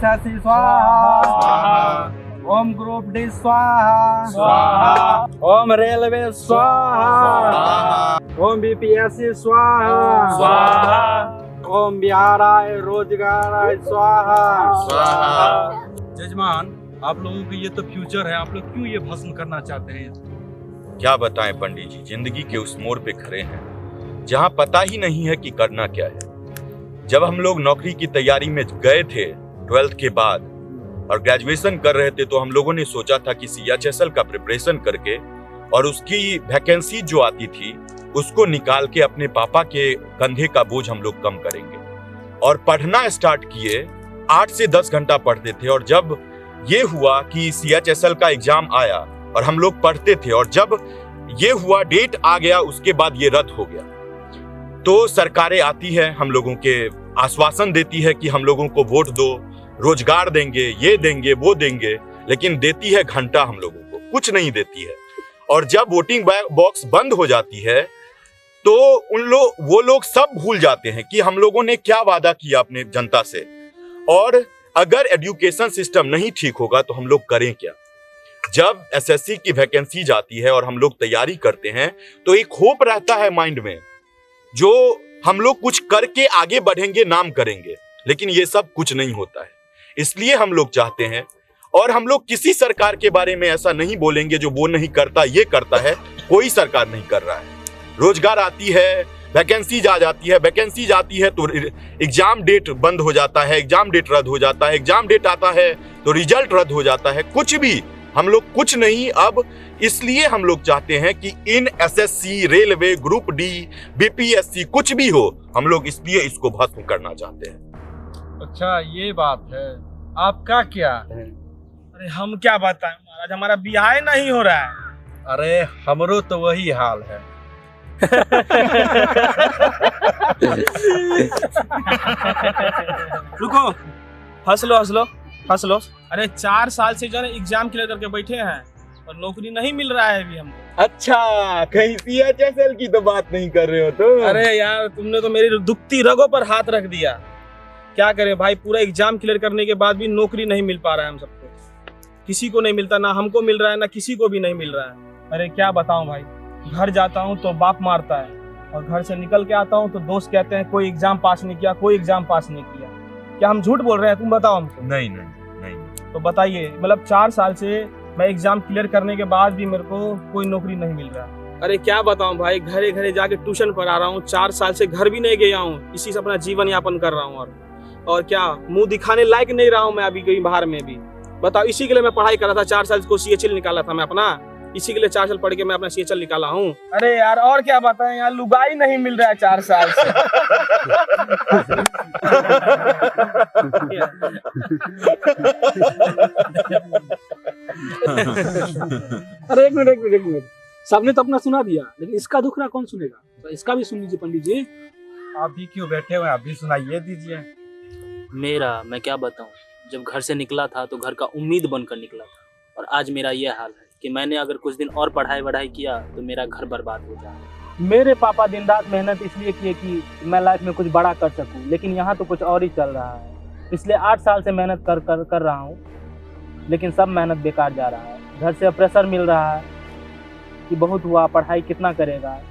SSC स्वाहा, ओम group D स्वाहा, ओम railway स्वाहा, ओम बीपीएससी स्वाहा, ओम बिहार आय रोजगार आय स्वाहा। जजमान, आप लोगों की ये तो फ्यूचर है, आप लोग क्यों ये भस्म करना चाहते हैं? क्या बताएं पंडित जी, जिंदगी के उस मोड़ पे खड़े हैं जहां पता ही नहीं है कि करना क्या है। जब हम लोग नौकरी की तैयारी में गए थे 12th के बाद और ग्रेजुएशन कर रहे थे, तो हम लोगों ने सोचा था कि सीएचएसएल का प्रिपरेशन करके और उसकी वैकेंसी जो आती थी उसको निकाल के अपने पापा के कंधे का बोझ हम लोग कम करेंगे। और पढ़ना स्टार्ट किए, 8 से 10 घंटा पढ़ते थे। और जब ये हुआ कि सीएचएसएल का एग्जाम आया और हम लोग पढ़ते थे, और जब ये हुआ, डेट आ गया, उसके बाद ये रद्द हो गया। तो सरकारें आती है, हम लोगों के आश्वासन देती है कि हम लोगों को वोट दो, रोजगार देंगे, ये देंगे, वो देंगे, लेकिन देती है घंटा हम लोगों को, कुछ नहीं देती है। और जब वोटिंग बॉक्स बंद हो जाती है तो वो लोग सब भूल जाते हैं कि हम लोगों ने क्या वादा किया अपने जनता से। और अगर एजुकेशन सिस्टम नहीं ठीक होगा तो हम लोग करें क्या। जब एसएससी की वैकेंसी जाती है और हम लोग तैयारी करते हैं तो एक होप रहता है माइंड में, जो हम लोग कुछ करके आगे बढ़ेंगे, नाम करेंगे, लेकिन ये सब कुछ नहीं होता है। इसलिए हम लोग चाहते हैं, और हम लोग किसी सरकार के बारे में ऐसा नहीं बोलेंगे जो वो नहीं करता, ये करता है। कोई सरकार नहीं कर रहा है। रोजगार आती है, वैकेंसी जाती है, वैकेंसी जाती है तो एग्जाम डेट बंद हो जाता है, एग्जाम डेट रद्द हो जाता है, एग्जाम डेट आता है तो रिजल्ट रद्द हो जाता है। कुछ भी, हम लोग कुछ नहीं। अब इसलिए हम लोग चाहते हैं कि इन SSC, railway, group D, BPSC, कुछ भी हो, हम लोग इसलिए इसको भस्म करना चाहते हैं। अच्छा, ये बात है। आपका क्या है? अरे हम क्या बताएं महाराज, हमारा बियाह नहीं हो रहा है। अरे हमरो तो वही हाल है। रुको, हंस लो हंस लो हंस लो। अरे 4 साल से जो है एग्जाम क्लियर करके बैठे हैं और नौकरी नहीं मिल रहा है अभी हमको। अच्छा, कहीं सीएचएसएल की तो बात नहीं कर रहे हो तुम? अरे यार, तुमने तो मेरी दुखती रगों पर हाथ रख दिया। क्या करें भाई, पूरा एग्जाम क्लियर करने के बाद भी नौकरी नहीं मिल पा रहा है हम सबको। किसी को नहीं मिलता, ना हमको मिल रहा है, ना किसी को भी नहीं मिल रहा है। अरे क्या बताऊं भाई, घर जाता हूं तो बाप मारता है, और घर से निकल के आता हूं तो दोस्त कहते हैं कोई एग्जाम पास नहीं किया, कोई एग्जाम पास नहीं किया। क्या हम झूठ बोल रहे हैं? तुम बताओ हमको। नहीं नहीं नहीं। तो बताइए, मतलब 4 साल से मैं एग्जाम क्लियर करने के बाद भी मेरे को कोई नौकरी नहीं मिल रहा। अरे क्या बताऊं भाई, घरे घरे जाके ट्यूशन पढ़ा रहा हूँ, 4 साल से घर भी नहीं गया हूँ, इसी से अपना जीवन यापन कर रहा हूँ। और क्या, मुंह दिखाने लायक नहीं रहा हूँ मैं अभी कहीं बाहर में भी। बताओ, इसी के लिए मैं पढ़ाई कर रहा था, 4 साल को सीएचएल निकाला था मैं अपना, इसी के लिए 4 साल पढ़ के मैं अपना सीएचएल निकाला हूँ। अरे यार, और क्या बताएं यार, लुगाई नहीं मिल रहा है 4 साल से। अरे एक मिनट, सबने तो अपना सुना दिया, लेकिन इसका दुखड़ा कौन सुनेगा? तो इसका भी सुन लीजिए पंडित जी। आप भी क्यों बैठे हुए, आप भी सुनाइए दीजिए। मैं क्या बताऊं, जब घर से निकला था तो घर का उम्मीद बनकर निकला था, और आज मेरा ये हाल है कि मैंने अगर कुछ दिन और पढ़ाई किया तो मेरा घर बर्बाद हो जाए। मेरे पापा दिन रात मेहनत इसलिए किए कि मैं लाइफ में कुछ बड़ा कर सकूं, लेकिन यहाँ तो कुछ और ही चल रहा है। इसलिए 8 साल से मेहनत कर रहा हूँ, लेकिन सब मेहनत बेकार जा रहा है। घर से प्रेशर मिल रहा है कि बहुत हुआ, पढ़ाई कितना करेगा,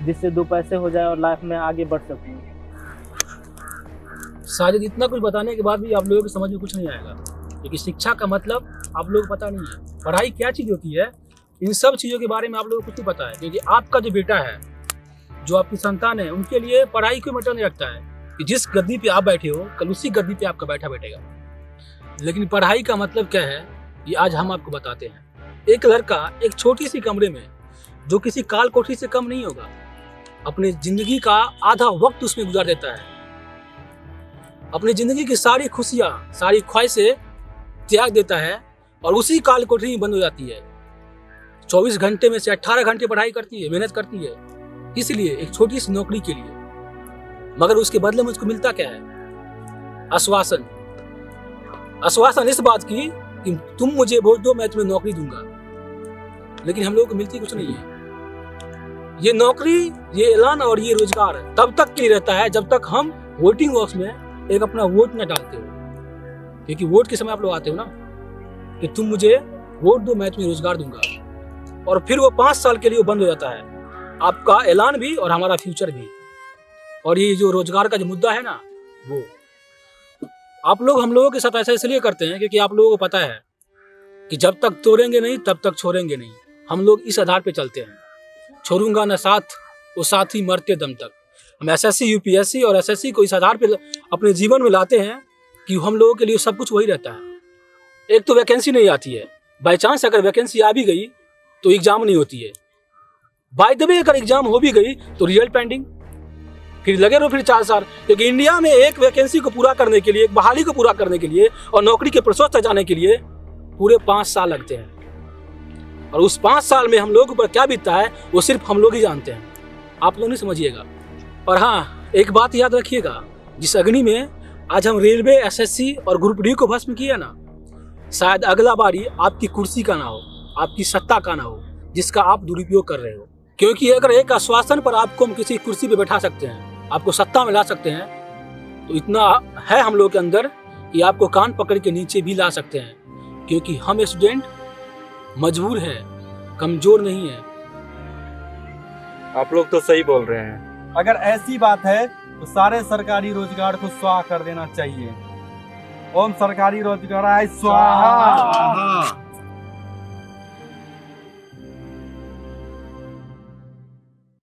जिससे 2 पैसे हो जाए और लाइफ में आगे बढ़ सकूं। शायद इतना कुछ बताने के बाद भी आप लोगों की समझ में कुछ नहीं आएगा, क्योंकि शिक्षा का मतलब आप लोगों को पता नहीं है। पढ़ाई क्या चीज़ होती है, इन सब चीज़ों के बारे में आप लोगों को कुछ नहीं पता है। क्योंकि आपका जो बेटा है, जो आपकी संतान है, उनके लिए पढ़ाई कोई मैटर नहीं रखता है कि जिस गद्दी पे आप बैठे हो, कल उसी गद्दी पे आपका बैठेगा। लेकिन पढ़ाई का मतलब क्या है, ये आज हम आपको बताते हैं। एक लड़का एक छोटी सी कमरे में, जो किसी काल कोठरी से कम नहीं होगा, अपनी जिंदगी का आधा वक्त उसमें गुजार देता है। अपनी जिंदगी की सारी खुशियां, सारी ख्वाहिशें त्याग देता है, और उसी काल कोठरी में बंद हो जाती है। 24 घंटे में से 18 घंटे पढ़ाई करती है, मेहनत करती है, इसलिए एक छोटी सी नौकरी के लिए। मगर उसके बदले में उसको मिलता क्या है? आश्वासन। आश्वासन इस बात की कि तुम मुझे वोट दो, मैं तुम्हें नौकरी दूंगा। लेकिन हम लोगों को मिलती कुछ नहीं है। ये नौकरी, ये ऐलान और ये रोजगार तब तक के लिए रहता है जब तक हम वोटिंग बॉक्स में एक अपना वोट न डालते हो। क्योंकि वोट के समय आप लोग आते हो ना कि तुम मुझे वोट दो, मैं तुम्हें रोजगार दूंगा, और फिर वो 5 साल के लिए वो बंद हो जाता है, आपका ऐलान भी और हमारा फ्यूचर भी। और ये जो रोजगार का जो मुद्दा है ना, वो आप लोग हम लोगों के साथ ऐसा इसलिए करते हैं क्योंकि आप लोगों को पता है कि जब तक तोड़ेंगे नहीं तब तक छोड़ेंगे नहीं। हम लोग इस आधार पे चलते हैं, छोड़ूंगा ना साथ वो साथ ही मरते दम तक। हम एसएससी यूपीएससी और एसएससी को इस आधार पे अपने जीवन में लाते हैं कि हम लोगों के लिए सब कुछ वही रहता है। एक तो वैकेंसी नहीं आती है, बाई चांस अगर वैकेंसी आ भी गई तो एग्जाम नहीं होती है, बाय द वे अगर एग्जाम हो भी गई तो रिजल्ट पेंडिंग, फिर लगे रहो फिर 4 साल। क्योंकि इंडिया में एक वैकेंसी को पूरा करने के लिए, एक बहाली को पूरा करने के लिए और नौकरी के प्रोसेस तक जाने के लिए पूरे 5 साल लगते हैं। और उस 5 साल में हम लोगों पर क्या बीतता है वो सिर्फ हम लोग ही जानते हैं, आप लोग नहीं समझिएगा। और हाँ, एक बात याद रखिएगा, जिस अग्नि में आज हम रेलवे, एसएससी और ग्रुप डी को भस्म किया ना, शायद अगला बारी आपकी कुर्सी का ना हो, आपकी सत्ता का ना हो, जिसका आप दुरुपयोग कर रहे हो। क्योंकि अगर एक आश्वासन पर आपको हम किसी कुर्सी पे बैठा सकते हैं, आपको सत्ता में ला सकते हैं, तो इतना है हम लोग के अंदर कि आपको कान पकड़ के नीचे भी ला सकते हैं। क्योंकि हम स्टूडेंट मजबूर हैं, कमजोर नहीं है। आप लोग तो सही बोल रहे हैं। अगर ऐसी बात है तो सारे सरकारी रोजगार को स्वाहा कर देना चाहिए। ओम सरकारी रोजगार स्वाहा।